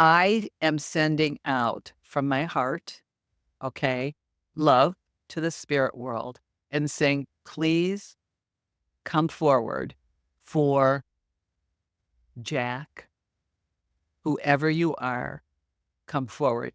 I am sending out from my heart, okay, love to the spirit world and saying, please come forward for Jack, whoever you are, come forward.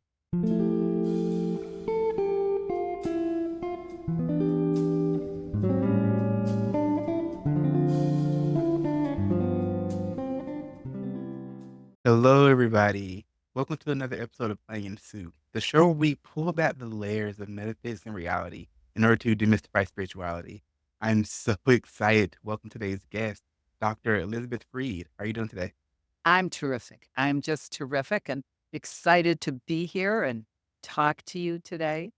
Hello, everybody. Welcome to another episode of Onion Soup, the show where we pull back the layers of metaphysics and reality in order to demystify spirituality. I'm so excited to welcome today's guest, Dr. Elizabeth Freed. How are you doing today? I'm terrific. I'm just terrific and excited to be here and talk to you today.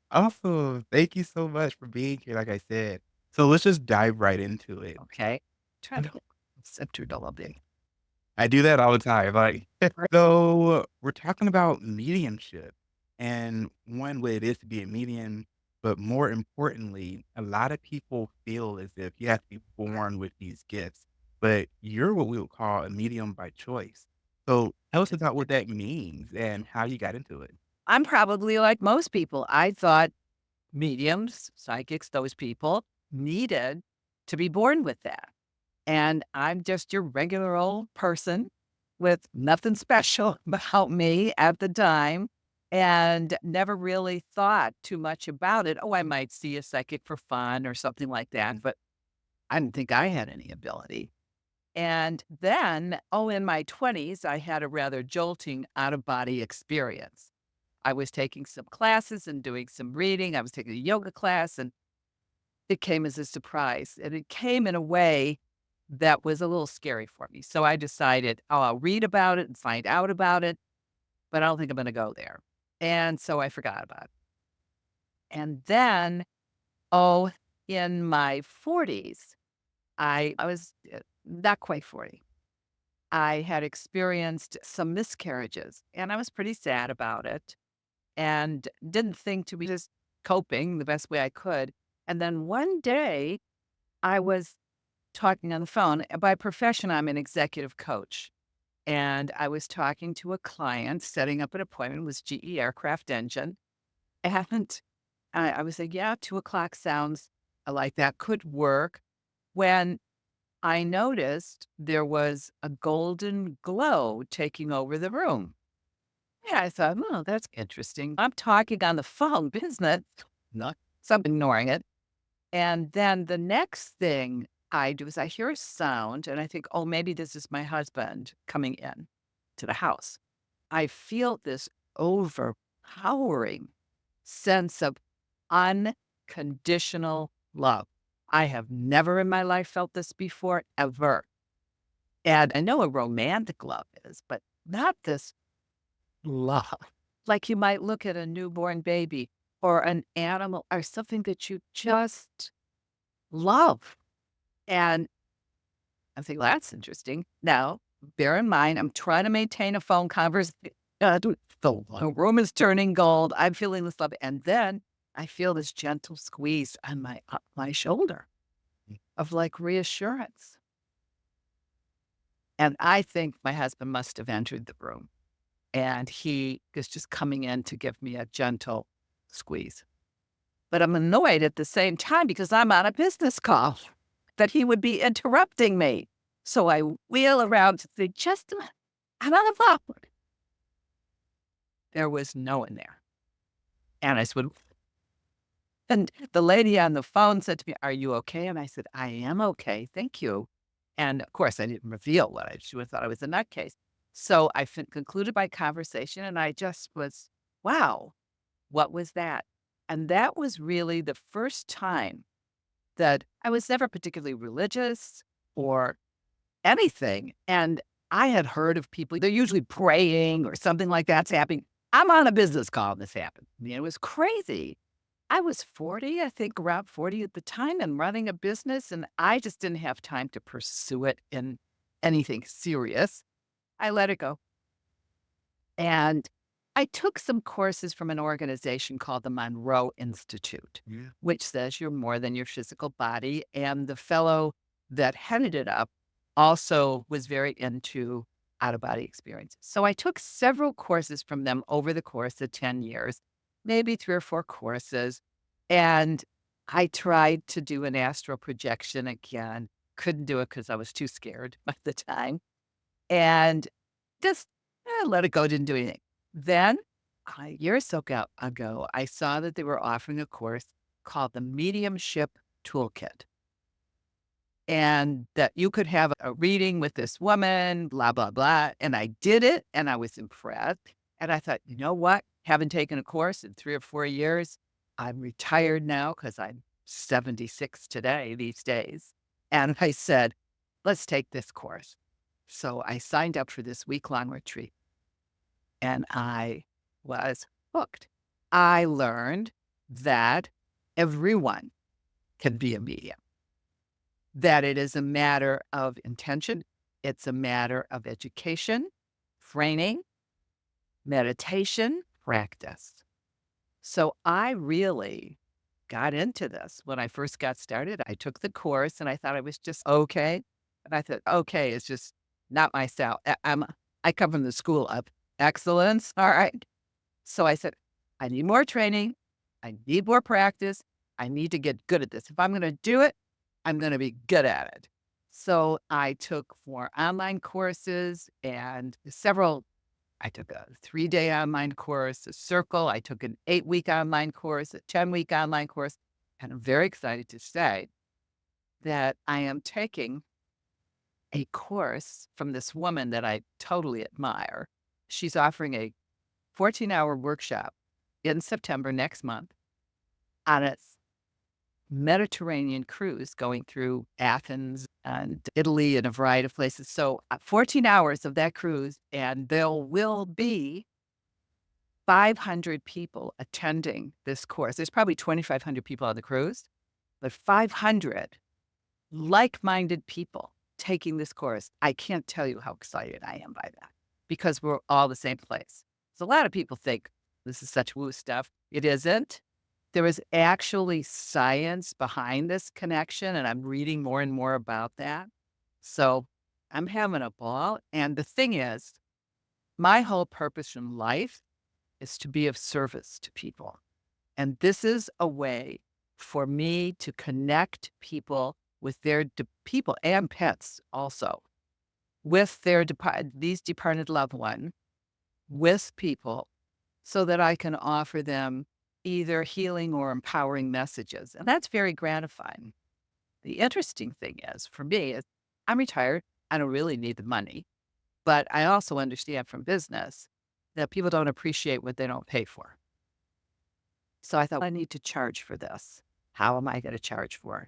Awesome. Thank you so much for being here, like I said. So let's just dive right into it. Okay. Trying to center a little bit. I do that all the time. Like, so we're talking about mediumship and one way it is to be a medium, but more importantly, a lot of people feel as if you have to be born with these gifts, but you're what we would call a medium by choice. So tell us about what that means and how you got into it. I'm probably like most people. I thought mediums, psychics, those people needed to be born with that. And I'm just your regular old person with nothing special about me at the time and never really thought too much about it. Oh, I might see a psychic for fun or something like that, but I didn't think I had any ability. And then, in my 20s, I had a rather jolting out of body experience. I was taking some classes and doing some reading. I was taking a yoga class, and it came as a surprise. And it came in a way that was a little scary for me. So I decided, oh, I'll read about it and find out about it, but I don't think I'm going to go there. And so I forgot about it. And then, oh, in my 40s, I was not quite 40. I had experienced some miscarriages and I was pretty sad about it and didn't think to be just coping the best way I could. And then one day I was talking on the phone. By profession, I'm an executive coach. And I was talking to a client, setting up an appointment with GE Aircraft Engine. And I was like, yeah, 2 o'clock sounds like that could work. When I noticed there was a golden glow taking over the room. Yeah, I thought, oh, that's interesting. I'm talking on the phone business, not so I'm ignoring it. And then the next thing I do is I hear a sound and I think, oh, maybe this is my husband coming in to the house. I feel this overpowering sense of unconditional love. I have never in my life felt this before, ever. And I know a romantic love is, but not this love. Like you might look at a newborn baby or an animal or something that you just love. And I think, well, that's interesting. Now, bear in mind, I'm trying to maintain a phone conversation. The room is turning gold. I'm feeling this love. And then I feel this gentle squeeze on my shoulder of like reassurance. And I think my husband must have entered the room and he is just coming in to give me a gentle squeeze. But I'm annoyed at the same time because I'm on a business call that he would be interrupting me. So I wheel around to say, just a minute, I'm on the phone. There was no one there. And I said, and the lady on the phone said to me, are you okay? And I said, I am okay. Thank you. And of course, I didn't reveal what she would have thought I was a nutcase. So I concluded my conversation and I just was, wow, what was that? And that was really the first time that I was never particularly religious or anything. And I had heard of people, they're usually praying or something like that's happening. I'm on a business call and this happened. I mean, it was crazy. I was 40, I think around 40 at the time and running a business. And I just didn't have time to pursue it in anything serious. I let it go. And I took some courses from an organization called the Monroe Institute, which says you're more than your physical body. And the fellow that headed it up also was very into out of body experiences. So I took several courses from them over the course of 10 years, maybe 3 or 4 courses. And I tried to do an astral projection again. Couldn't do it because I was too scared by the time. And just let it go, didn't do anything. Then a year or so ago, I saw that they were offering a course called the Mediumship Toolkit, and that you could have a reading with this woman, blah, blah, blah. And I did it and I was impressed. And I thought, you know what? Haven't taken a course in 3 or 4 years. I'm retired now because I'm 76 today, these days. And I said, let's take this course. So I signed up for this week-long retreat and I was hooked. I learned that everyone can be a medium, that it is a matter of intention, it's a matter of education, training, meditation, practice. So I really got into this when I first got started. I took the course and I thought I was just okay. And I thought, okay, it's just not my style. I come from the school of excellence. All right. So I said, I need more training. I need more practice. I need to get good at this. If I'm going to do it, I'm going to be good at it. So I took 4 online courses and several. I took a 3-day online course, a circle. I took an 8-week online course, a 10-week online course. And I'm very excited to say that I am taking a course from this woman that I totally admire. She's offering a 14-hour workshop in September next month on a Mediterranean cruise going through Athens and Italy and a variety of places. So 14 hours of that cruise, and there will be 500 people attending this course. There's probably 2,500 people on the cruise, but 500 like-minded people taking this course. I can't tell you how excited I am by that because we're all the same place. So a lot of people think this is such woo stuff. It isn't. There is actually science behind this connection, and I'm reading more and more about that. So I'm having a ball. And the thing is, my whole purpose in life is to be of service to people. And this is a way for me to connect people with their people and pets also with their these departed loved one, with people, so that I can offer them either healing or empowering messages. And that's very gratifying. The interesting thing is for me is I'm retired. I don't really need the money, but I also understand from business that people don't appreciate what they don't pay for. So I thought, I need to charge for this. How am I going to charge for it?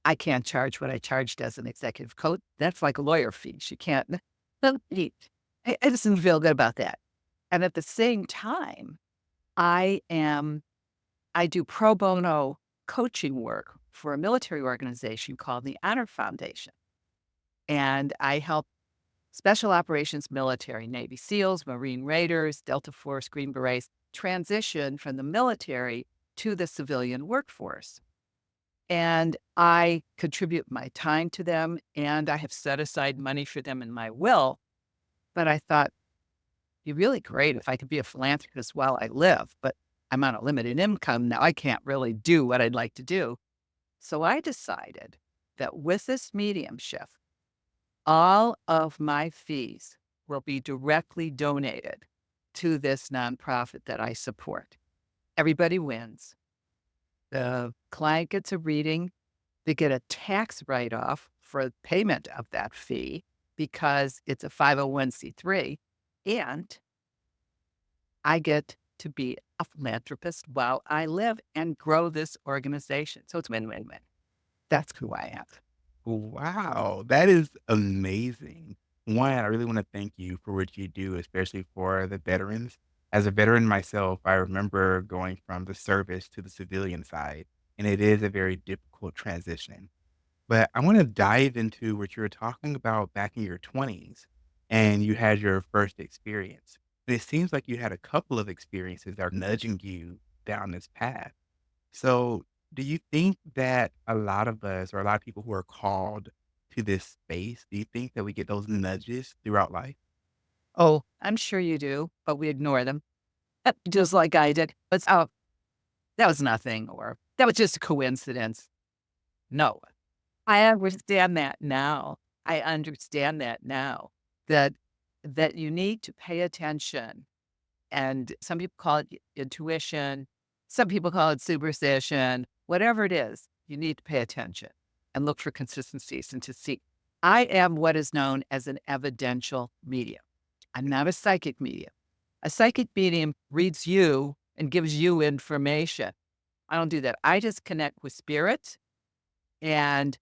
I can't charge what I charged as an executive coach. That's like lawyer fees. You can't. I just didn't feel good about that. And at the same time, I am I do pro bono coaching work for a military organization called the Honor Foundation. And I help special operations military, Navy SEALs, Marine Raiders, Delta Force, Green Berets transition from the military to the civilian workforce. And I contribute my time to them, and I have set aside money for them in my will. But I thought, it'd be really great if I could be a philanthropist while I live, but I'm on a limited income now. I can't really do what I'd like to do. So I decided that with this mediumship, all of my fees will be directly donated to this nonprofit that I support. Everybody wins. The client gets a reading. They get a tax write-off for payment of that fee because it's a 501(c)(3), and I get to be a philanthropist while I live and grow this organization. So it's win-win-win. That's who I am. Wow, that is amazing. One, I really wanna thank you for what you do, especially for the veterans. As a veteran myself, I remember going from the service to the civilian side, and it is a very difficult transition. But I wanna dive into what you were talking about back in your 20s, and you had your first experience. And it seems like you had a couple of experiences that are nudging you down this path. So, do you think that a lot of us or a lot of people who are called to this space, do you think that we get those nudges throughout life? Oh, I'm sure you do, but we ignore them, just like I did. But, "Oh, that was nothing," or, "That was just a coincidence." No. I understand that now. I understand that now, that you need to pay attention, and some people call it intuition, some people call it superstition, whatever it is, you need to pay attention and look for consistencies and to see. I am what is known as an evidential medium. I'm not a psychic medium. A psychic medium reads you and gives you information. I don't do that. I just connect with spirit and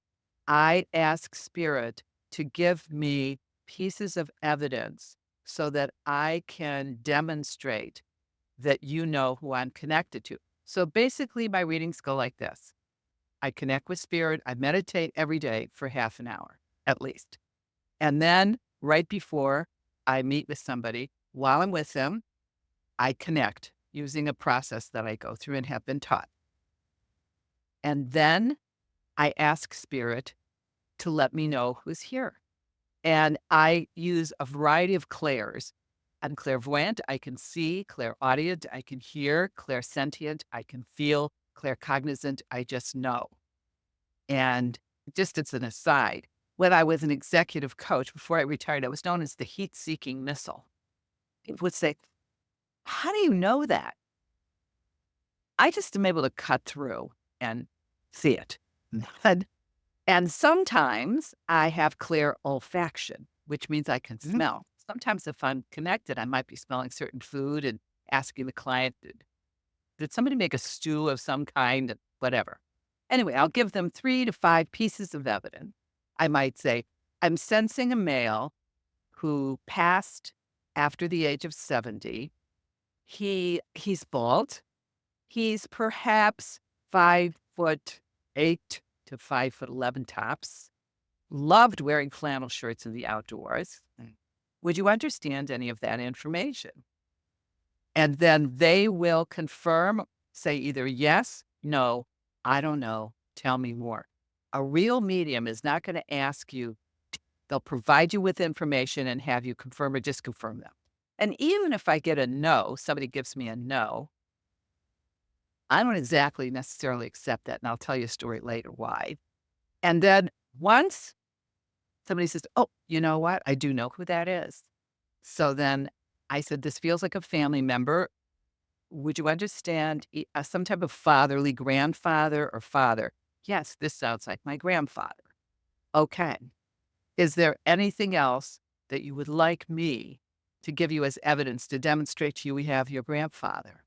I ask spirit to give me pieces of evidence so that I can demonstrate that you know who I'm connected to. So basically, my readings go like this. I connect with spirit. I meditate every day for half an hour at least. And then right before I meet with somebody, while I'm with them, I connect using a process that I go through and have been taught. And then I ask spirit to let me know who's here. And I use a variety of clairs. I'm clairvoyant, I can see, clairaudient, I can hear, clairsentient, I can feel, claircognizant, I just know. And just as an aside, when I was an executive coach before I retired, I was known as the heat seeking missile. People would say, "How do you know that?" I just am able to cut through and see it. And sometimes I have clear olfaction, which means I can Mhm. smell. Sometimes if I'm connected, I might be smelling certain food and asking the client, did somebody make a stew of some kind? Whatever. Anyway, I'll give them 3 to 5 pieces of evidence. I might say, I'm sensing a male who passed after the age of 70. He's bald. He's perhaps 5'8" to 5'11" tops. Loved wearing flannel shirts in the outdoors. Would you understand any of that information? And then they will confirm, say either yes, no, I don't know, tell me more. A real medium is not going to ask you, they'll provide you with information and have you confirm or disconfirm them. And even if I get a no, somebody gives me a no, I don't exactly necessarily accept that. And I'll tell you a story later why. And then once somebody says, "Oh, you know what? I do know who that is." So then I said, "This feels like a family member. Would you understand some type of fatherly grandfather or father?" "Yes, this sounds like my grandfather." "Okay. Is there anything else that you would like me to give you as evidence to demonstrate to you we have your grandfather?"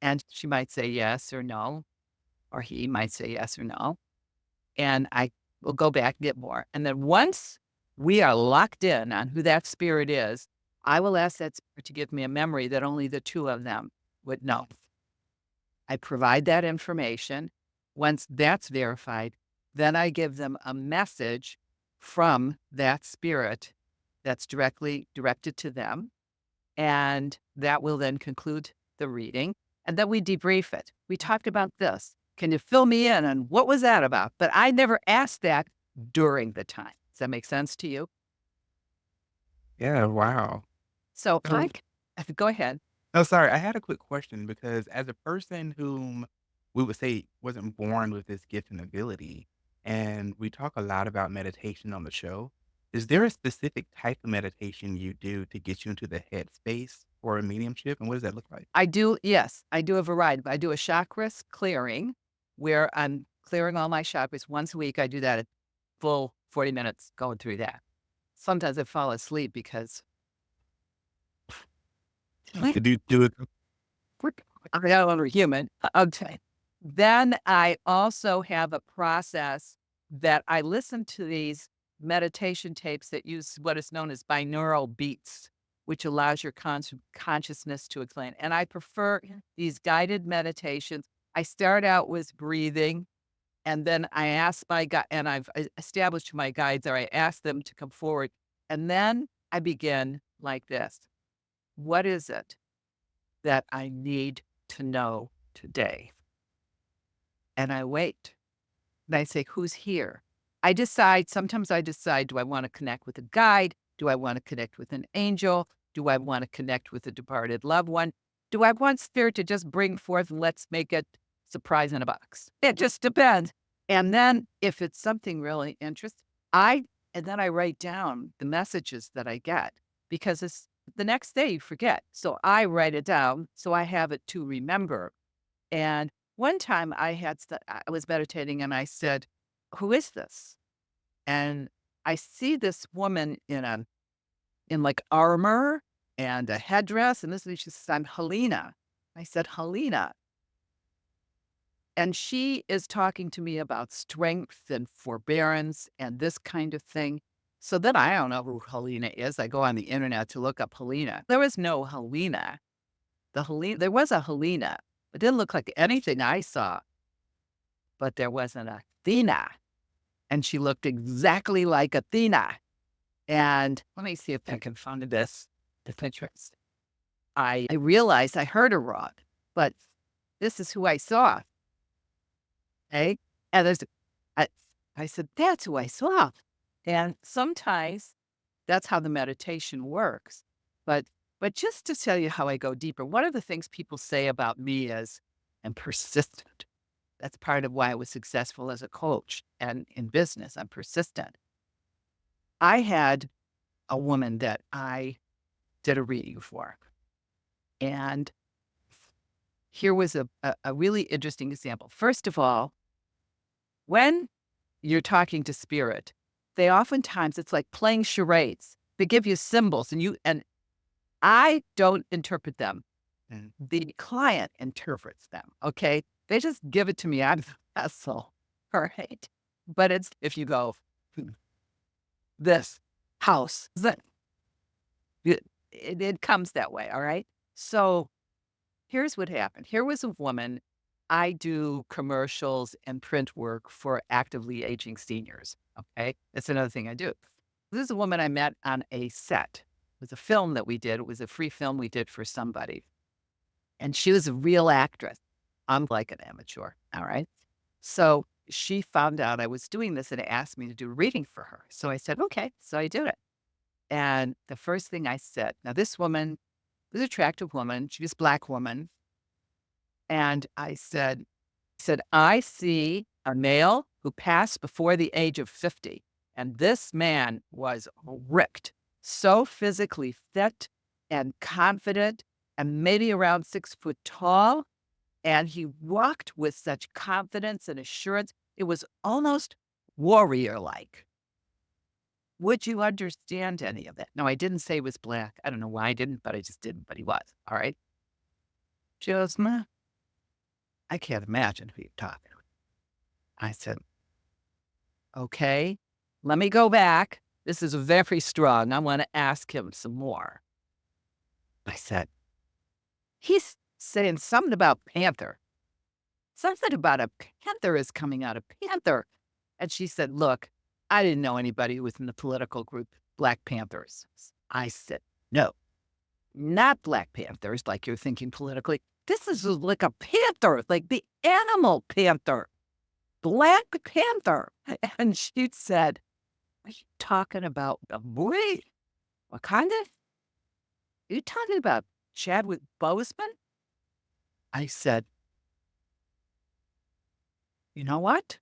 And she might say yes or no, or he might say yes or no. And I will go back and get more. And then once we are locked in on who that spirit is, I will ask that spirit to give me a memory that only the two of them would know. I provide that information. Once that's verified, then I give them a message from that spirit that's directly directed to them. And that will then conclude the reading. And then we debrief it. We talked about this. Can you fill me in on what was that about? But I never asked that during the time. Does that make sense to you? Yeah, wow. So So go ahead. no, sorry, I had a quick question because as a person whom we would say wasn't born with this gift and ability, and we talk a lot about meditation on the show, is there a specific type of meditation you do to get you into the headspace for a mediumship, and what does that look like? I do, yes, I do a variety. I do a chakras clearing where I'm clearing all my chakras once a week. I do that at full 40 minutes going through that. Sometimes I fall asleep because Do it. I'm no longer human. Okay. Then I also have a process that I listen to these meditation tapes that use what is known as binaural beats, which allows your consciousness to expand. And I prefer these guided meditations. I start out with breathing, and then I ask my guide, and I've established my guides, or I ask them to come forward. And then I begin like this. What is it that I need to know today? And I wait. And I say, who's here? I decide, sometimes I decide, do I want to connect with a guide? Do I want to connect with an angel? Do I want to connect with a departed loved one? Do I want spirit to just bring forth and let's make it surprise in a box? It just depends. And then if it's something really interesting, and then I write down the messages that I get because it's the next day you forget. So I write it down so I have it to remember. And one time I was meditating and I said, "Who is this?" And I see this woman in like armor and a headdress, and she says, "I'm Helena." I said, "Helena." And she is talking to me about strength and forbearance and this kind of thing. So then I don't know who Helena is. I go on the internet to look up Helena. There was no Helena. There was a Helena. It didn't look like anything I saw, but there was an Athena. And she looked exactly like Athena. And let me see if I can find this. The pictures. I realized I heard her wrong, but this is who I saw. Okay. And I, I said, that's who I saw. And sometimes that's how the meditation works. But just to tell you how I go deeper, one of the things people say about me is I'm persistent. That's part of why I was successful as a coach and in business. I'm persistent. I had a woman that I did a reading for. And here was a really interesting example. First of all, when you're talking to spirit, they oftentimes, it's like playing charades. They give you symbols and I don't interpret them. Mm. The client interprets them, okay? They just give it to me out of the vessel, all right? But it's if you go, this house, that it comes that way, all right? So here's what happened. Here was a woman. I do commercials and print work for actively aging seniors, okay? That's another thing I do. This is a woman I met on a set. It was a film that we did. It was a free film we did for somebody. And she was a real actress. I'm like an amateur, all right? So she found out I was doing this and asked me to do a reading for her. So I said, okay. So I did it. And the first thing I said, now this woman was an attractive woman. She was a Black woman. And I said, I see a male who passed before the age of 50. And this man was ripped, so physically fit and confident and maybe around 6 foot tall. And he walked with such confidence and assurance. It was almost warrior-like. Would you understand any of that? No, I didn't say he was Black. I don't know why I didn't, but I just didn't, but he was. All right. She goes, "Ma, I can't imagine who you're talking to." I said, okay, let me go back. This is very strong. I want to ask him some more. I said, he's saying something about Panther. Something about a panther is coming out of Panther. And she said, look, I didn't know anybody who was in the political group Black Panthers. I said, no, not Black Panthers like you're thinking politically. This is like a panther, like the animal panther, Black Panther. And she said, are you talking about a boy? Wakanda? Are you talking about Chadwick Boseman? I said, you know what?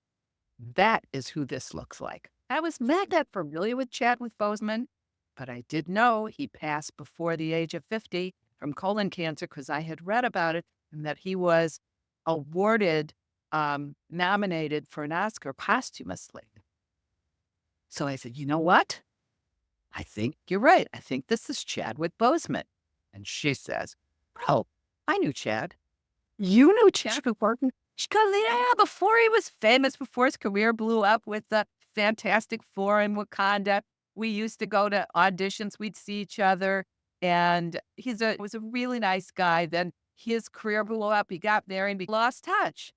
That is who this looks like. I was not that familiar with Chadwick Boseman, but I did know he passed before the age of 50 from colon cancer because I had read about it and that he was awarded, nominated for an Oscar posthumously. So I said, you know what? I think you're right. I think this is Chadwick Boseman. And she says, oh, I knew Chad. You knew Chadwick Boseman? She goes, yeah, before he was famous, before his career blew up with the Fantastic Four in Wakanda, we used to go to auditions. We'd see each other. And was a really nice guy. Then his career blew up. He got married. We lost touch.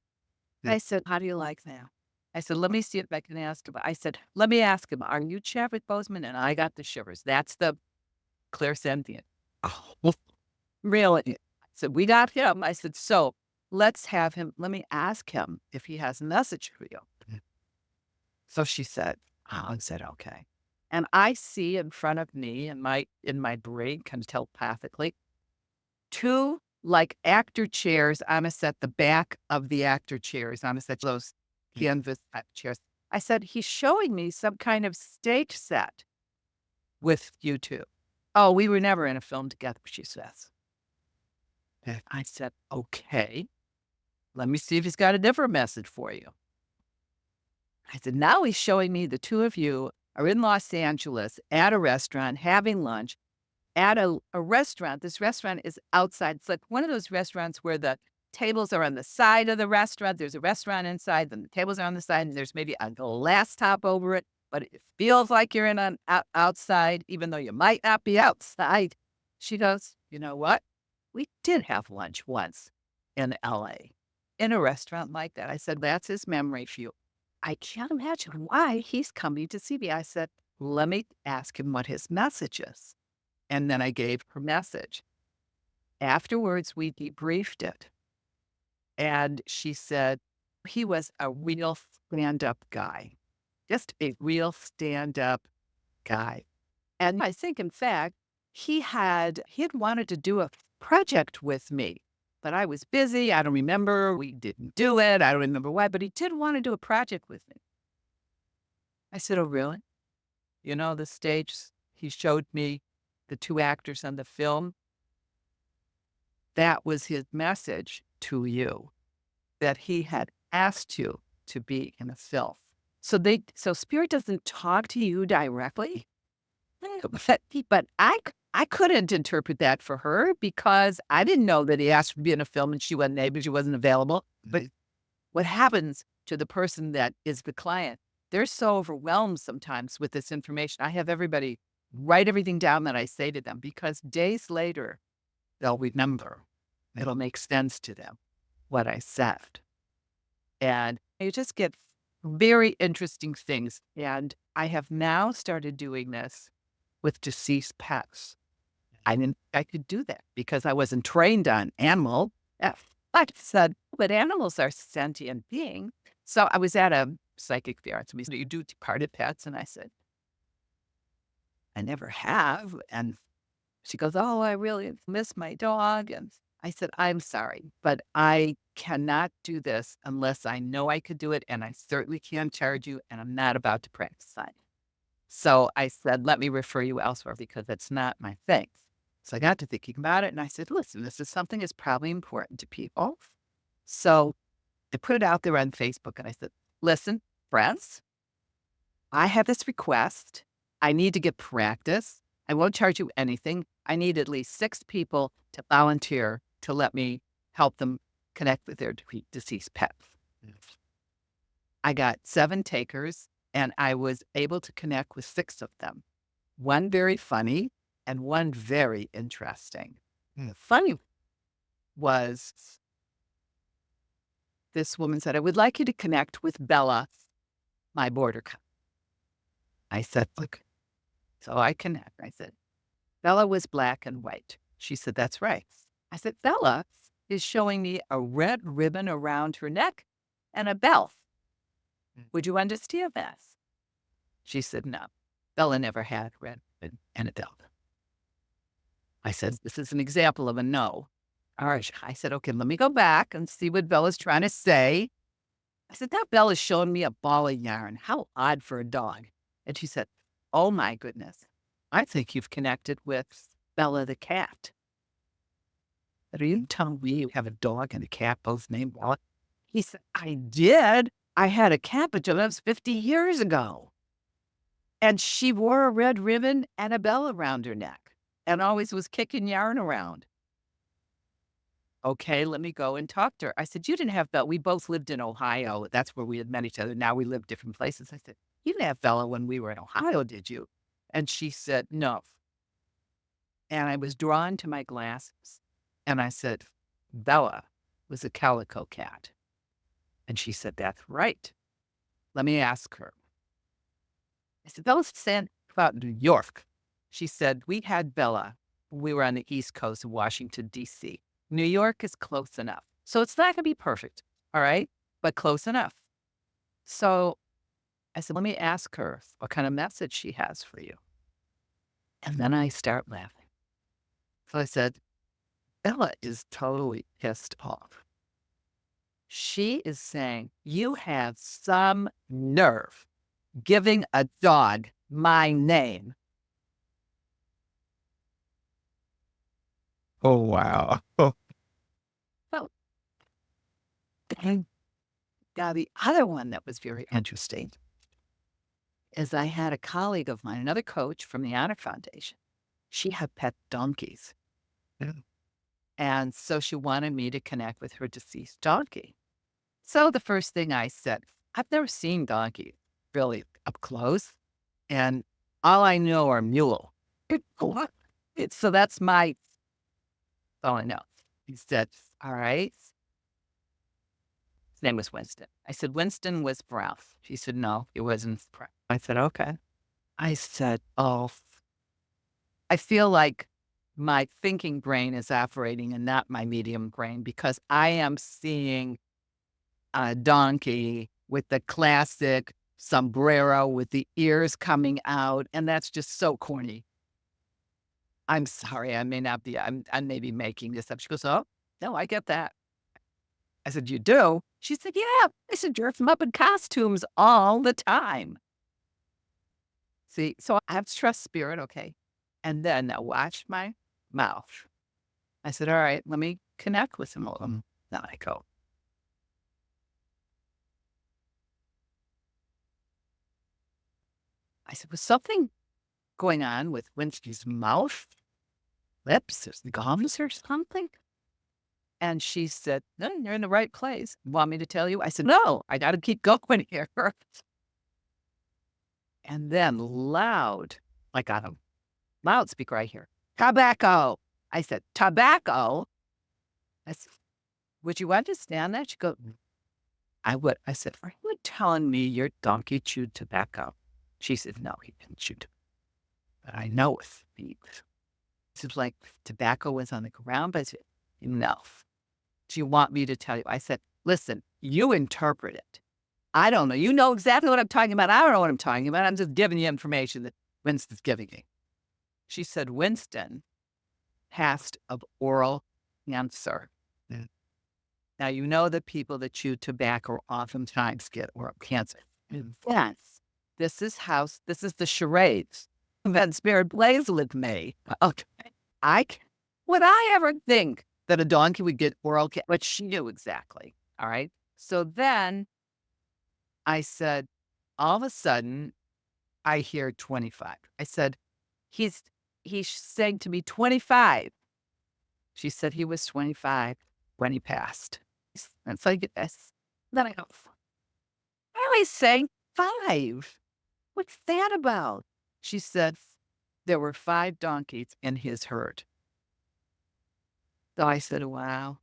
Yeah. I said, how do you like that? I said, let me see if I can ask him. I said, let me ask him, are you Chadwick Boseman? And I got the shivers. That's the clairsentient. Oh, Really? I said, we got him. I said, so let's have him. Let me ask him if he has a message for you. Mm. So she said, oh, I said, okay. And I see in front of me in my brain, kind of telepathically, 2, like, actor chairs on a set, the back of the actor chairs on a set, those Mm, canvas type chairs. I said, "He's showing me some kind of stage set with you 2." "Oh, we were never in a film together," she says. yeah, I said, "Okay, let me see if he's got a different message for you." I said, "Now he's showing me the 2 of you are in Los Angeles at a restaurant having lunch at a restaurant. This restaurant is outside. It's like one of those restaurants where the tables are on the side of the restaurant. There's a restaurant inside, then the tables are on the side, and there's maybe a glass top over it, but it feels like you're in an outside, even though you might not be outside." She goes, "You know what? We did have lunch once in LA in a restaurant like that." I said, "That's his memory for you." I can't imagine why he's coming to see me. I said, "Let me ask him what his message is." And then I gave her message. Afterwards, we debriefed it, and she said he was a real stand-up guy, just a real stand-up guy. And I think, in fact, he had wanted to do a project with me, but I was busy. I don't remember. We didn't do it. I don't remember why, but he did want to do a project with me. I said, "Oh, really? You know, the stage he showed me the 2 actors on the film, that was his message to you, that he had asked you to be in a film." So spirit doesn't talk to you directly, but I couldn't interpret that for her because I didn't know that he asked to be in a film and she wasn't able, she wasn't available. But mhm, what happens to the person that is the client, they're so overwhelmed sometimes with this information. I have everybody write everything down that I say to them because days later, they'll remember. mm, It'll make sense to them what I said. And you just get very interesting things. And I have now started doing this with deceased pets. I didn't I could do that because I wasn't trained on animal. I said, but animals are sentient beings. So I was at a psychic fair. And somebody said, "You do departed pets?" And I said, "I never have." And she goes, "Oh, I really miss my dog." And I said, "I'm sorry, but I cannot do this unless I know I could do it. And I certainly can't charge you. And I'm not about to practice on you." So I said, "Let me refer you elsewhere because it's not my thing." So I got to thinking about it and I said, "Listen, this is something that's probably important to people." So I put it out there on Facebook and I said, "Listen, friends, I have this request. I need to get practice. I won't charge you anything. I need at least 6 people to volunteer to let me help them connect with their deceased pets." mm, I got 7 takers and I was able to connect with 6 of them. One very funny and one very interesting. mm, The funny was this woman said, "I would like you to connect with Bella, my border collie." I said, "Look." So I connect. I said, "Bella was black and white." She said, "That's right." I said, "Bella is showing me a red ribbon around her neck and a belt. mm, Would you understand this?" She said, "No, Bella never had red ribbon and a belt." I said, "This is an example of a no." All right. I said, "Okay, let me go back and see what Bella's trying to say." I said, "That Bella's showing me a ball of yarn. How odd for a dog." And she said, "Oh my goodness. I think you've connected with Bella the cat." I said, "Are you telling me you have a dog and a cat both named Bella?" He said, "I did. I had a cat, but that was 50 years ago. And she wore a red ribbon and a bell around her neck and always was kicking yarn around." "Okay, let me go and talk to her." I said, "You didn't have Bella." We both lived in Ohio. That's where we had met each other. Now we live different places. I said, "You didn't have Bella when we were in Ohio, did you?" And she said, "No." And I was drawn to my glasses. And I said, "Bella was a calico cat." And she said, "That's right. Let me ask her." I said, "Bella's saying about New York." She said, "We had Bella when we were on the East Coast of Washington, D.C. New York is close enough. So it's not going to be perfect. All right. But close enough." So I said, let me ask her what kind of message she has for you. And then I start laughing. So I said, Ella is totally pissed off. She is saying, you have some nerve giving a dog my name. Oh, wow. Well, and now the other one that was very interesting is I had a colleague of mine, another coach from the Honor Foundation. She had pet donkeys. Yeah. And so she wanted me to connect with her deceased donkey. So the first thing I said, I've never seen donkeys really up close. And all I know are mule. What? So that's all I know. He said, all right. His name was Winston. I said, Winston was brown. She said, no, it wasn't brown. I said, okay. I said, oh, I feel like my thinking brain is operating and not my medium brain because I am seeing a donkey with the classic sombrero with the ears coming out. And that's just so corny. I'm sorry. I may not be, I may be making this up. She goes, oh, no, I get that. I said, you do? She said, yeah. I said, dress them up in costumes all the time. See, so I have to trust spirit. Okay. And then now watch my mouth. I said, all right, let me connect with some of them. Now I go, I said, was something going on with Winston's mouth, lips, or gums or something? And she said, no, you're in the right place. Want me to tell you? I said, no, I got to keep going here. And then loud, like on a loudspeaker, I hear, tobacco. I said, tobacco? I said, would you understand that? She goes, I would. I said, are you telling me your donkey chewed tobacco? She said, no, he didn't chew tobacco. But I know it's beef. It's like tobacco was on the ground, but I said, no. Do you want me to tell you? I said, listen, you interpret it. I don't know. You know exactly what I'm talking about. I don't know what I'm talking about. I'm just giving you information that Winston's giving me. She said, Winston passed of oral cancer. Yeah. Now, you know that people that chew tobacco oftentimes get oral cancer. Yes. This is the charades that spirit plays with me. Okay. Would I ever think that a donkey would get oral cancer? But she knew exactly. All right. So then I said, all of a sudden, I hear 25. I said, he's saying to me 25. She said he was 25 when he passed. And so I get this. Then I go, why am I saying 5? What's that about? She said, there were 5 donkeys in his herd. So I said, wow.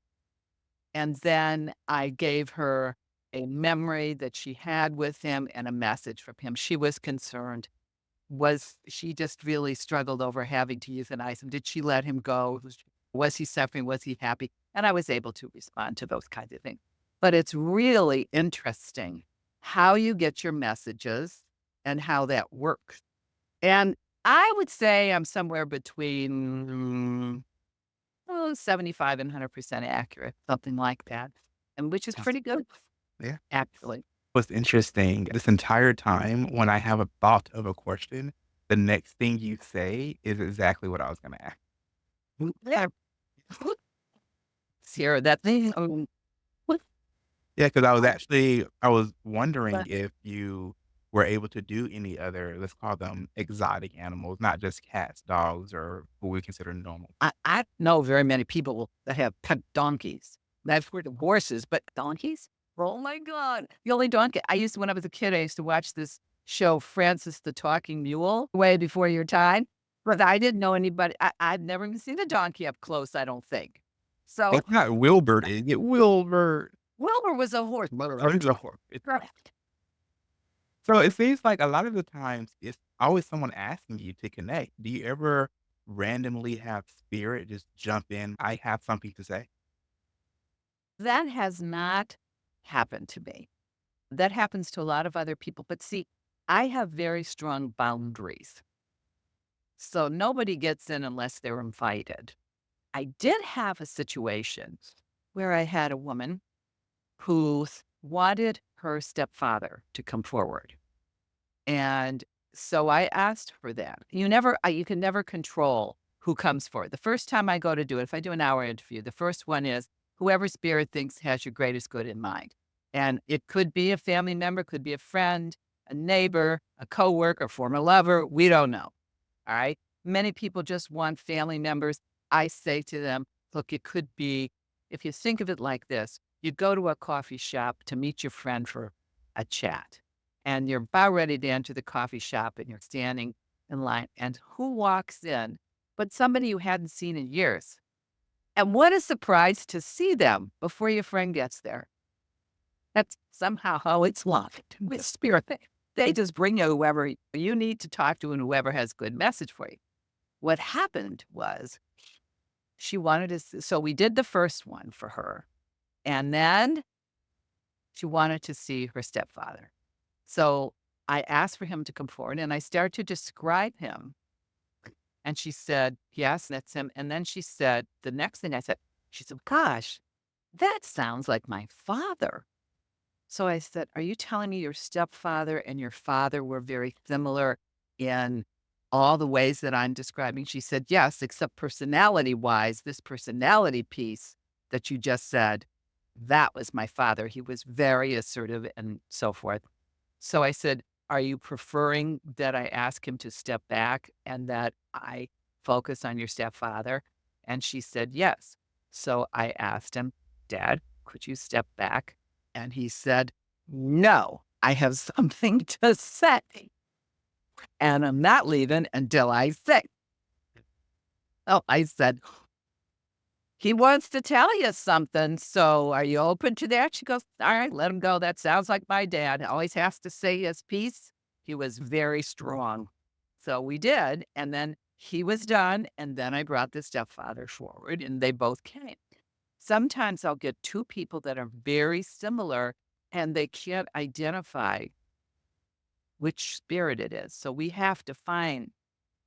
And then I gave her a memory that she had with him and a message from him. She was concerned. She just really struggled over having to euthanize him? Did she let him go? Was he suffering? Was he happy? And I was able to respond to those kinds of things. But it's really interesting how you get your messages and how that works. And I would say I'm somewhere between 75 and 100% accurate, something like that, and which is pretty good, Yeah. actually. What's interesting, this entire time when I have a thought of a question, the next thing you say is exactly what I was gonna ask. Yeah. Sierra, that thing. What? Yeah, because I was wondering if you were able to do any other, let's call them exotic animals, not just cats, dogs, or what we consider normal. I know very many people that have pet donkeys. I've heard of horses, but donkeys? Oh my God. The only donkey when I was a kid, I used to watch this show, Francis the Talking Mule, way before your time. But I didn't know anybody. I've never even seen a donkey up close, I don't think. So It's not Wilbert, is it? Wilbert. Wilbur was a horse. It's a horse. Correct. So it seems like a lot of the times it's always someone asking you to connect. Do you ever randomly have spirit just jump in? I have something to say. That has not happened to me. That happens to a lot of other people. But see, I have very strong boundaries. So nobody gets in unless they're invited. I did have a situation where I had a woman who wanted her stepfather to come forward. And so I asked for that. You can never control who comes forward. The first time I go to do it, if I do an hour interview, the first one is whoever spirit thinks has your greatest good in mind. And it could be a family member, could be a friend, a neighbor, a coworker, former lover. We don't know. All right. Many people just want family members. I say to them, look, it could be, if you think of it like this, you go to a coffee shop to meet your friend for a chat, and you're about ready to enter the coffee shop and you're standing in line. And who walks in but somebody you hadn't seen in years? And what a surprise to see them before your friend gets there. That's somehow how it's locked with spirit. They just bring you whoever you need to talk to and whoever has good message for you. What happened was she wanted to, so we did the first one for her. And then she wanted to see her stepfather. So I asked for him to come forward and I started to describe him. And she said, yes, that's him. And then she said, the next thing I said, she said, gosh, that sounds like my father. So I said, are you telling me your stepfather and your father were very similar in all the ways that I'm describing? She said, yes, except personality wise, this personality piece that you just said, that was my father. He was very assertive and so forth. So I said, are you preferring that I ask him to step back and that I focus on your stepfather? And she said, yes. So I asked him, Dad, could you step back? And he said, no, I have something to say. And I'm not leaving until I say. Oh, I said, he wants to tell you something. So are you open to that? She goes, all right, let him go. That sounds like my dad. Always has to say his piece. He was very strong. So we did. And then he was done. And then I brought the stepfather forward and they both came. Sometimes I'll get two people that are very similar and they can't identify which spirit it is. So we have to find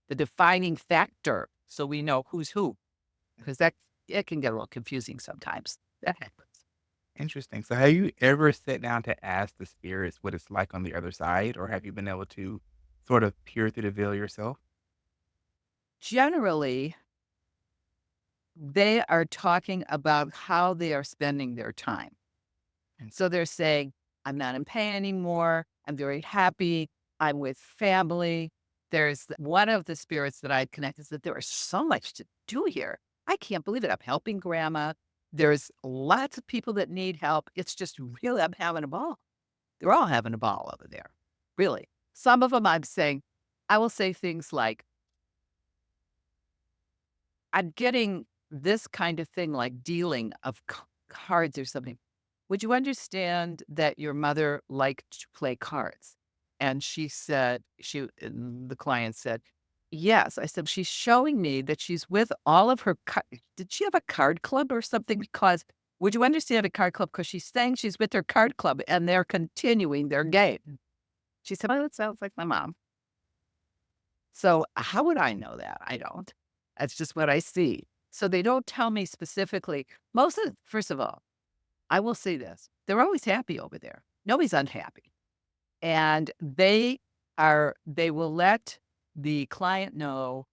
the defining factor so we know who's who, because that it can get a little confusing sometimes. That happens. Interesting. So have you ever sat down to ask the spirits what it's like on the other side, or have you been able to sort of peer through the veil yourself? Generally, they are talking about how they are spending their time. And so they're saying, I'm not in pain anymore. I'm very happy. I'm with family. One of the spirits that I connect is that there is so much to do here. I can't believe it. I'm helping grandma. There's lots of people that need help. It's just really, I'm having a ball. They're all having a ball over there, really. Some of them I'm saying, I will say things like, I'm getting this kind of thing like dealing of cards or something. Would you understand that your mother liked to play cards? And she said, the client said, yes. I said, she's showing me that she's with all of her, did she have a card club or something? Because would you understand a card club? Because she's saying she's with her card club and they're continuing their game. She said, oh, that sounds like my mom. So how would I know that? I don't. That's just what I see. So they don't tell me specifically. First of all, I will say this. They're always happy over there. Nobody's unhappy. And they will let the client know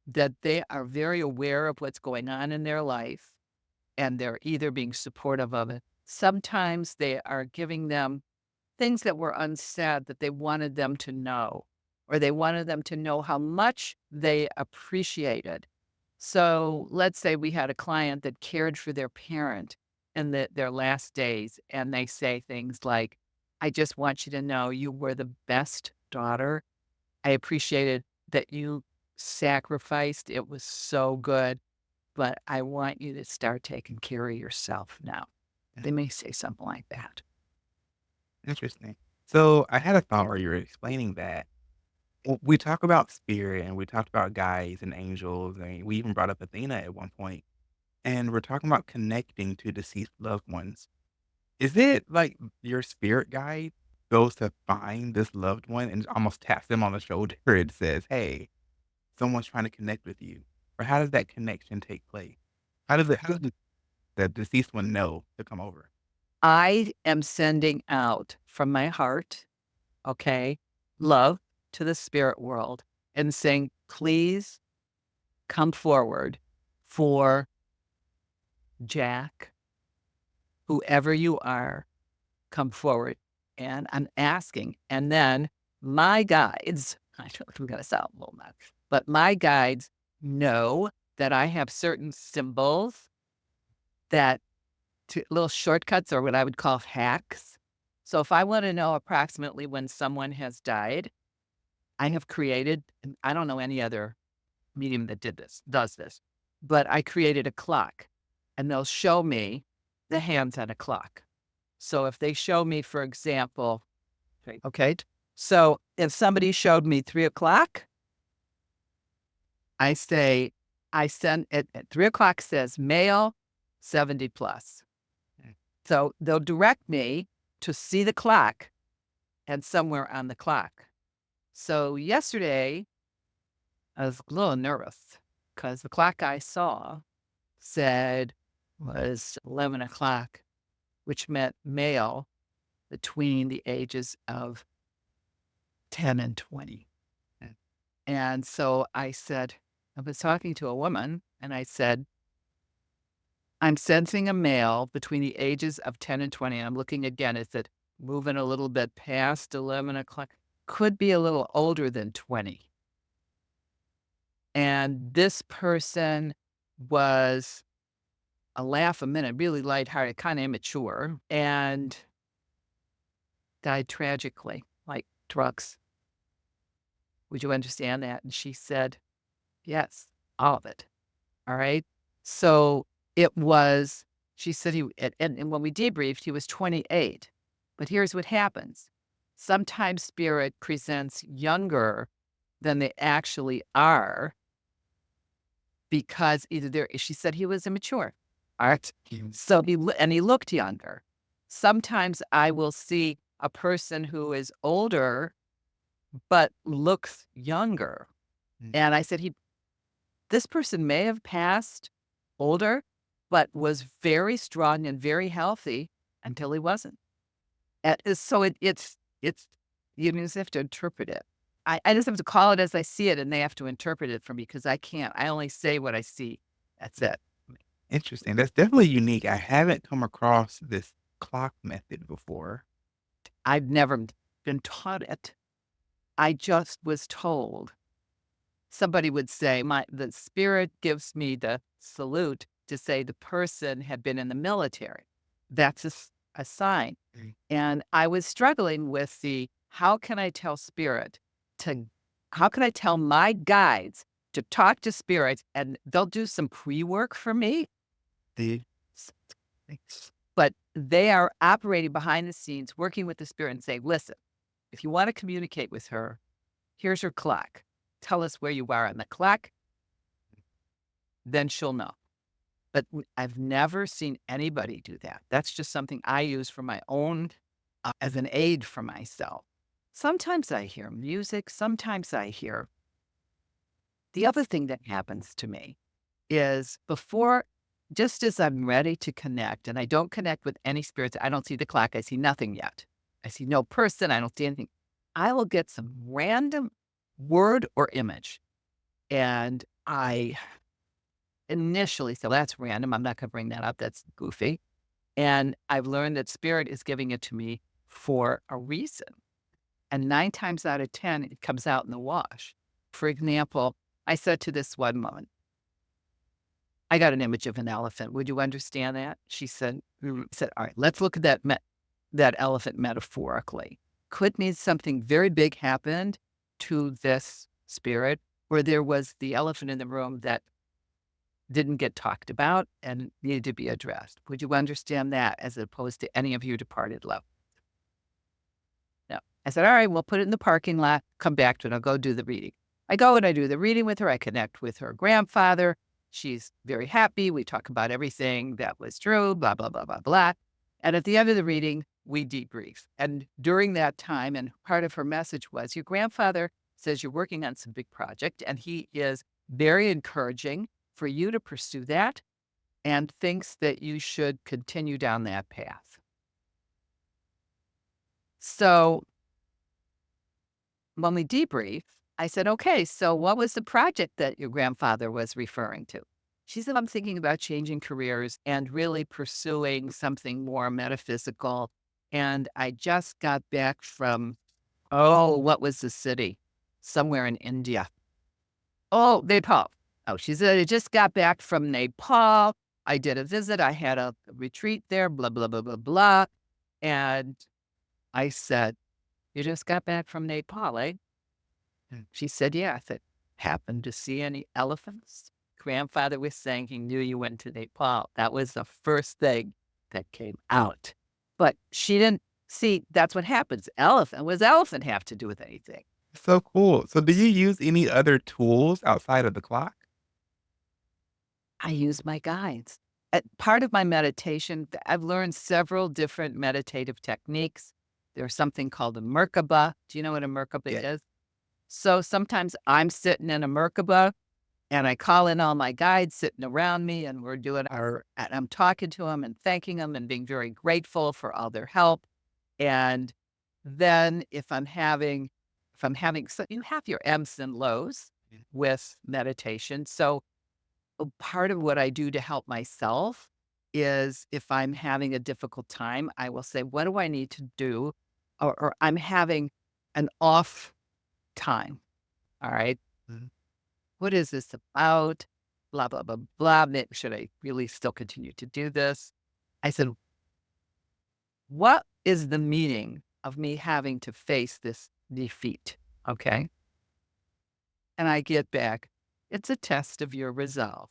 that they are very aware of what's going on in their life and they're either being supportive of it. Sometimes they are giving them things that were unsaid that they wanted them to know, or they wanted them to know how much they appreciated. So let's say we had a client that cared for their parent in their last days, and they say things like, I just want you to know you were the best daughter. I appreciated that you sacrificed. It was so good, but I want you to start taking care of yourself now. Yeah. They may say something like that. Interesting. So I had a thought where you were explaining that. We talk about spirit and we talked about guides and angels, and we even brought up Athena at one point. And we're talking about connecting to deceased loved ones. Is it like your spirit guide? goes to find this loved one and almost taps them on the shoulder and says, "Hey, someone's trying to connect with you." Or how does that connection take place? How does the deceased one know to come over? I am sending out from my heart, okay, love to the spirit world and saying, please come forward for Jack, whoever you are, come forward. And I'm asking. And then my guides, I don't know if I'm going to sound a little much, but my guides know that I have certain symbols that little shortcuts or what I would call hacks. So if I want to know approximately when someone has died, I have created, and I don't know any other medium that does this, but I created a clock and they'll show me the hands on a clock. So if they show me, for example, okay, so if somebody showed me 3 o'clock, I say, I send it at 3 o'clock says male 70 plus. So they'll direct me to see the clock and somewhere on the clock. So yesterday, I was a little nervous because the clock I saw said was 11 o'clock, which meant male between the ages of 10 and 20. And so I said, I was talking to a woman and I said, I'm sensing a male between the ages of 10 and 20. I'm looking again, is it moving a little bit past 11 o'clock? Could be a little older than 20. And this person was a laugh a minute, really lighthearted, kind of immature, and died tragically, like drugs. Would you understand that? And she said, yes, all of it. All right. So it was, she said and when we debriefed, he was 28. But here's what happens. Sometimes spirit presents younger than they actually are because either she said he was immature. All right. So he looked younger. Sometimes I will see a person who is older, but looks younger. Mm. And I said, this person may have passed older, but was very strong and very healthy until he wasn't. So it's, you just have to interpret it. I just have to call it as I see it and they have to interpret it for me because I can't. I only say what I see. That's it. Interesting. That's definitely unique. I haven't come across this clock method before. I've never been taught it. I just was told. Somebody would say, the spirit gives me the salute to say the person had been in the military. That's a sign. Mm. And I was struggling with how can I tell spirit how can I tell my guides to talk to spirits and they'll do some pre-work for me, The but they are operating behind the scenes, working with the spirit and saying, listen, if you want to communicate with her, here's her clock. Tell us where you are on the clock, then she'll know. But I've never seen anybody do that. That's just something I use for my own, as an aid for myself. Sometimes I hear music. Sometimes I hear. The other thing that happens to me is just as I'm ready to connect, and I don't connect with any spirits, I don't see the clock. I see nothing yet. I see no person. I don't see anything. I will get some random word or image. And I initially said, well, that's random. I'm not going to bring that up. That's goofy. And I've learned that spirit is giving it to me for a reason. And 9 times out of 10, it comes out in the wash. For example, I said to this one woman, I got an image of an elephant. Would you understand that? She said, all right, let's look at that elephant metaphorically. Could mean something very big happened to this spirit where there was the elephant in the room that didn't get talked about and needed to be addressed. Would you understand that as opposed to any of your departed loved? No. I said, all right, we'll put it in the parking lot, come back to it. I'll go do the reading. I go and I do the reading with her. I connect with her grandfather. She's very happy. We talk about everything that was true, blah, blah, blah, blah, blah. And at the end of the reading, we debrief. And during that time, and part of her message was, your grandfather says you're working on some big project, and he is very encouraging for you to pursue that and thinks that you should continue down that path. So when we debrief, I said, okay, so what was the project that your grandfather was referring to? She said, I'm thinking about changing careers and really pursuing something more metaphysical. And I just got back from, oh, what was the city? Somewhere in India. Oh, Nepal. Oh, she said, I just got back from Nepal. I did a visit. I had a retreat there, blah, blah, blah, blah, blah. And I said, you just got back from Nepal, eh? And she said, yeah. I said, happened to see any elephants? Grandfather was saying he knew you went to Nepal. That was the first thing that came out. But she didn't see that's what happens. Elephant. What does elephant have to do with anything? So cool. So do you use any other tools outside of the clock? I use my guides. Part of my meditation, I've learned several different meditative techniques. There's something called a Merkaba. Do you know what a Merkaba Yeah. is? So sometimes I'm sitting in a Merkaba and I call in all my guides sitting around me and we're doing and I'm talking to them and thanking them and being very grateful for all their help. And then if I'm having, so you have your ebbs and lows Mm. with meditation. So part of what I do to help myself is if I'm having a difficult time, I will say, what do I need to do? Or I'm having an off time. All right. Mhm. What is this about? Blah, blah, blah, blah. Should I really still continue to do this? I said, what is the meaning of me having to face this defeat? Okay. And I get back, it's a test of your resolve,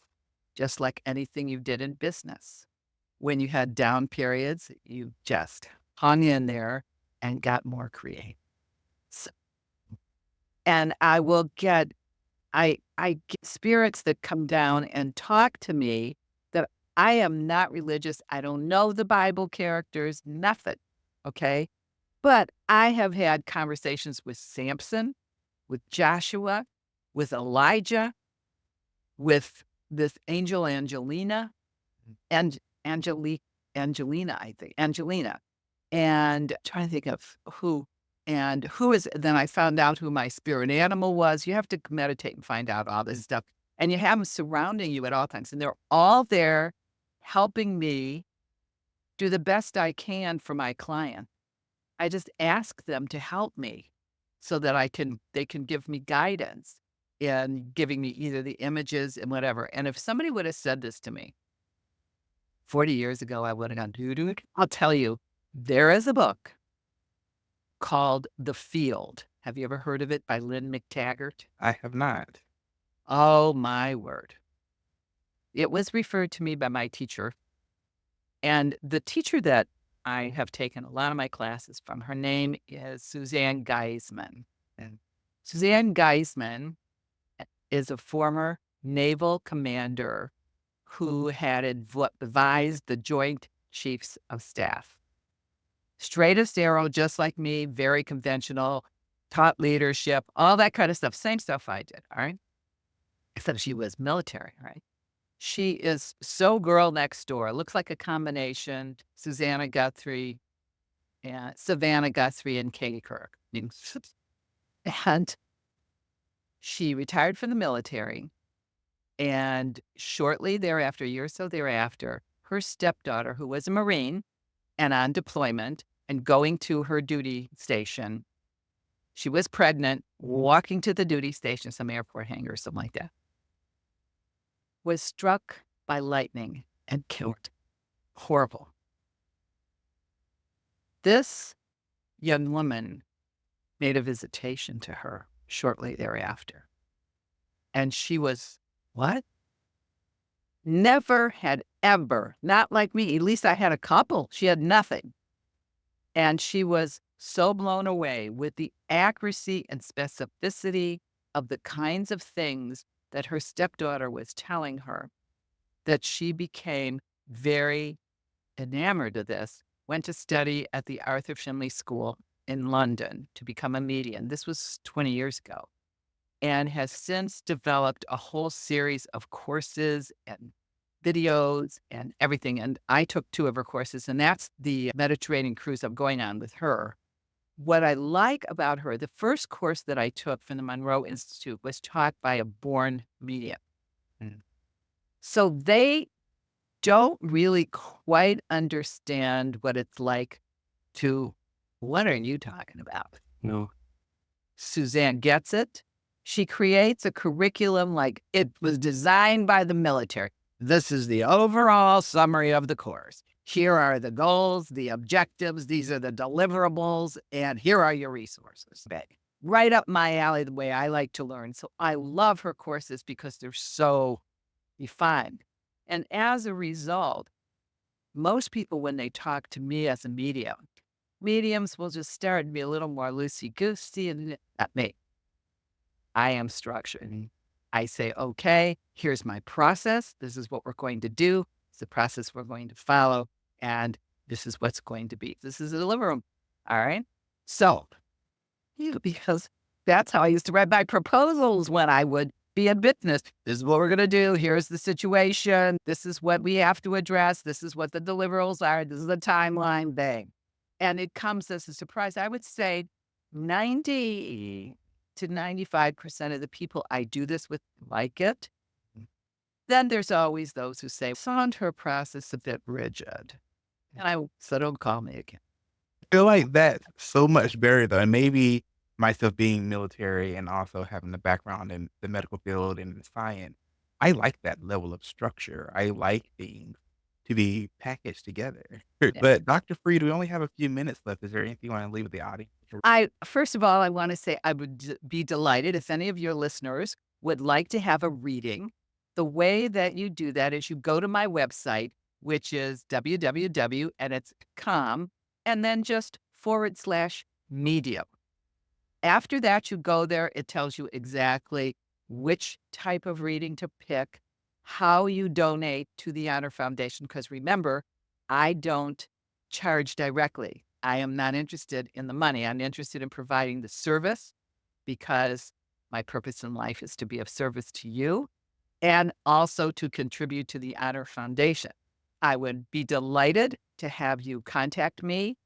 just like anything you did in business. When you had down periods, you just hung in there and got more creative. S And I get spirits that come down and talk to me that I am not religious. I don't know the Bible characters, nothing, okay? But I have had conversations with Samson, with Joshua, with Elijah, with this angel Angelina, and Angelique Angelina, I think. Angelina. And trying to think of who is then I found out who my spirit animal was. You have to meditate and find out all this stuff. And you have them surrounding you at all times. And they're all there helping me do the best I can for my client. I just ask them to help me so that they can give me guidance in giving me either the images and whatever. And if somebody would have said this to me 40 years ago, I would have gone, dude, I'll tell you, there is a book called The Field. Have you ever heard of it by Lynn McTaggart? I have not. Oh, my word. It was referred to me by my teacher. And the teacher that I have taken a lot of my classes from, her name is Suzanne Geisman. And Suzanne Geisman is a former naval commander who had advised the Joint Chiefs of Staff. Straight as arrow, just like me, very conventional, taught leadership, all that kind of stuff. Same stuff I did, all right? Except she was military, right? She is so girl next door. Looks like a combination Susanna Guthrie and Savannah Guthrie and Katie Kirk. And she retired from the military. And shortly thereafter, a year or so thereafter, her stepdaughter, who was a Marine and on deployment and going to her duty station, she was pregnant, walking to the duty station, some airport hangar or something like that, was struck by lightning and killed. Horrible. This young woman made a visitation to her shortly thereafter. And she was, what? Never had ever, not like me, at least I had a couple. She had nothing. And she was so blown away with the accuracy and specificity of the kinds of things that her stepdaughter was telling her that she became very enamored of this. went to study at the Arthur Findlay School in London to become a medium. This was 20 years ago, and has since developed a whole series of courses and videos and everything. And I took 2 of her courses, and that's the Mediterranean cruise I'm going on with her. What I like about her, the first course that I took from the Monroe Institute was taught by a born medium. Mm. So they don't really quite understand what it's like to, what are you talking about? No. Suzanne gets it. She creates a curriculum like it was designed by the military. This is the overall summary of the course. Here are the goals, the objectives, these are the deliverables, and here are your resources. Right up my alley, the way I like to learn. So I love her courses because they're so refined. And as a result, most people, when they talk to me as a medium, mediums will just start and be a little more loosey goosey, and not me. I am structured. Mhm. I say, okay, here's my process. This is what we're going to do. It's the process we're going to follow. And this is what's going to be. This is a living room. All right. So, because that's how I used to write my proposals when I would be in business. This is what we're going to do. Here's the situation. This is what we have to address. This is what the deliverables are. This is the timeline. Bang. And it comes as a surprise. I would say 90 to 95% of the people I do this with like it. Then there's always those who say, found her process a bit rigid. And I so don't call me again. I feel like that's so much better though, and maybe myself being military and also having the background in the medical field and in science, I like that level of structure. I like things to be packaged together. Yeah. But Dr. Freed, we only have a few minutes left. Is there anything you wanna leave with the audience? I first of all, I want to say I would be delighted if any of your listeners would like to have a reading. The way that you do that is you go to my website, which is www, and it's com, and then just /medium. After that, you go there, it tells you exactly which type of reading to pick, how you donate to the Honor Foundation. Because remember, I don't charge directly. I am not interested in the money. I'm interested in providing the service because my purpose in life is to be of service to you and also to contribute to the Honor Foundation. I would be delighted to have you contact me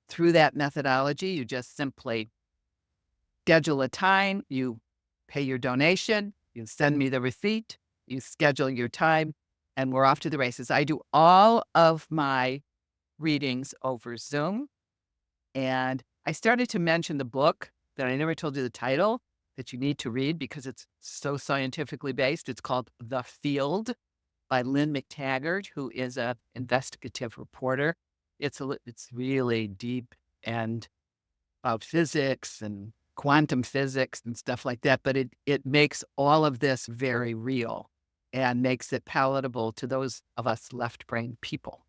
through that methodology. You just simply schedule a time, you pay your donation, you send me the receipt, you schedule your time, and we're off to the races. I do all of my readings over Zoom. And I started to mention the book that I never told you the title that you need to read because it's so scientifically based. It's called The Field by Lynn McTaggart, who is a investigative reporter. It's really deep and about physics and quantum physics and stuff like that, but it makes all of this very real and makes it palatable to those of us left-brain people.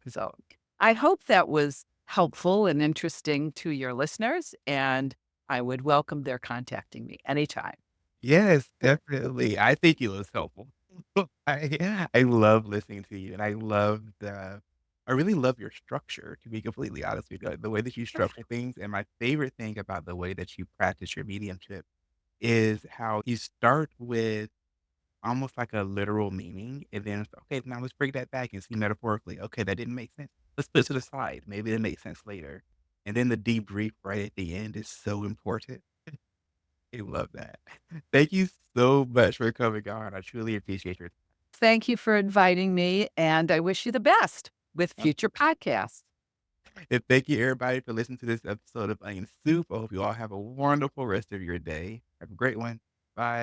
So I hope that was helpful and interesting to your listeners, and I would welcome their contacting me anytime. Yes, definitely. I think it was helpful. I love listening to you, and I really love your structure, to be completely honest with you, the way that you structure things, and my favorite thing about the way that you practice your mediumship is how you start with almost like a literal meaning, and then it's, "Okay, now let's bring that back and see metaphorically. Okay, that didn't make sense. Let's put it to the side. Maybe it makes sense later." And then the debrief right at the end is so important. I love that. Thank you so much for coming on. I truly appreciate your Thank you for inviting me, and I wish you the best with time. future podcasts. And thank you everybody for listening to this episode of Onion Soup. I hope you all have a wonderful rest of your day. Have a great one. Bye.